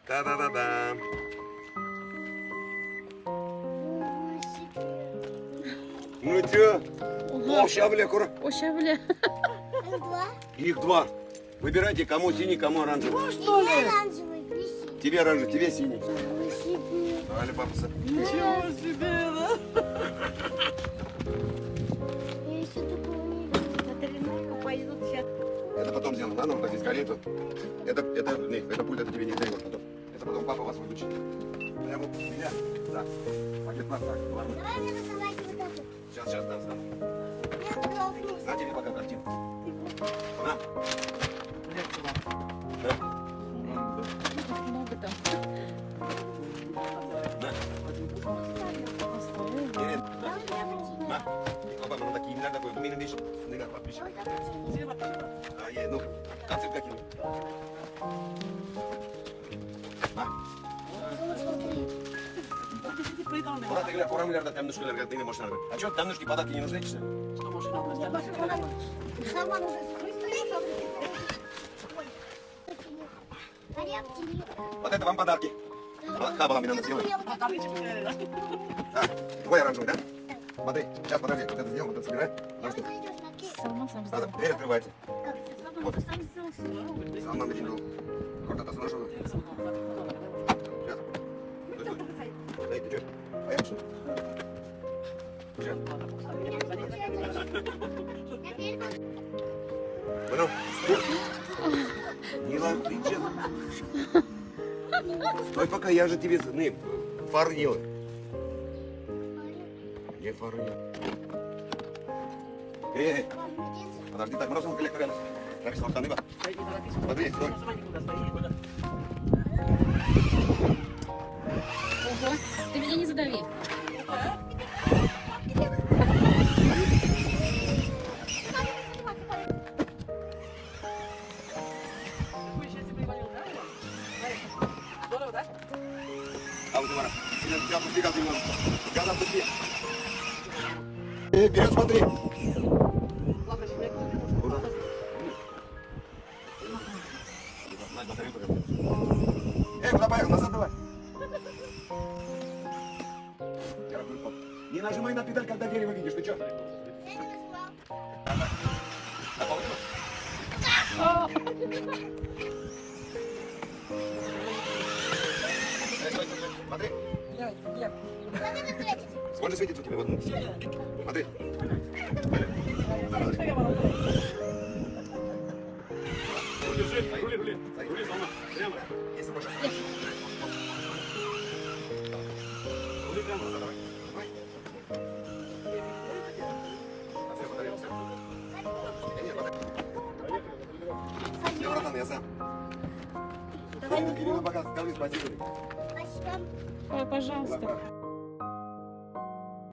Та-да-да-да. Ну чё? О, ща, бля, аккуратно. О, ща, бля. Их два. Выбирайте, кому синий, кому оранжевый. Оранжевый, висит. Тебе оранжевый, тебе синий. Висит. Давай, папа. Ничего себе, да? Я еще такого не видела. Ветеринарка пойдут сейчас. Это потом сделаем, да? Нам так здесь горит. Это пульт, это тебе не дает потом. Это потом папа вас выключит. Прямо у меня? Да. Пакет так, ладно. Давай мне рисовать вот так. Сейчас дам. Я грохнусь. На тебе пока картину. На. Да. Много там. На. Оставил. Ирин, Я да. уже почти. На. Папа, ну такие имена такой. Бумин вещь. Ныгар, подписчик. Я уже почти. Ну, концерт какие? На. Вот смотри. Мурат, игля, курамлярда темнушкаларга ты не можешь нарвать. А что, темнушки подарки не нужны, что? Шаман уже скрылся. Вот это вам подарки. Хабалами надо сделать. Твой оранжевый, да? Смотри, сейчас подожди, вот это сделаем, вот это собираем. Сам Надо, сделал. дверь открывайте. Сам надо делал. Вот это сношу. Сейчас. Стой. Эй, ты что? Поешь? Сейчас. Понял? Не ладно, ты че? Стой пока, я же тебе фары делаю. Где фары я? Эй, подожди, так, мы коллектор рядом. Написано, штаны, ба. Смотри, стой. Ого, ты меня не задави. А вот, Мара, я пусти газы немного. Газом быстрее. Вперед смотри. Куда поехал? Назад давай. Не нажимай на педаль, когда дерево видишь. Ты что? Смотри. Сколько светится у тебя? Вот. Смотри. Рули. Если можешь. Рули прямо, давай. Все, братан, я сам. Давай, Кирилл, пока скажи спасибо. Спасибо. Ой, пожалуйста.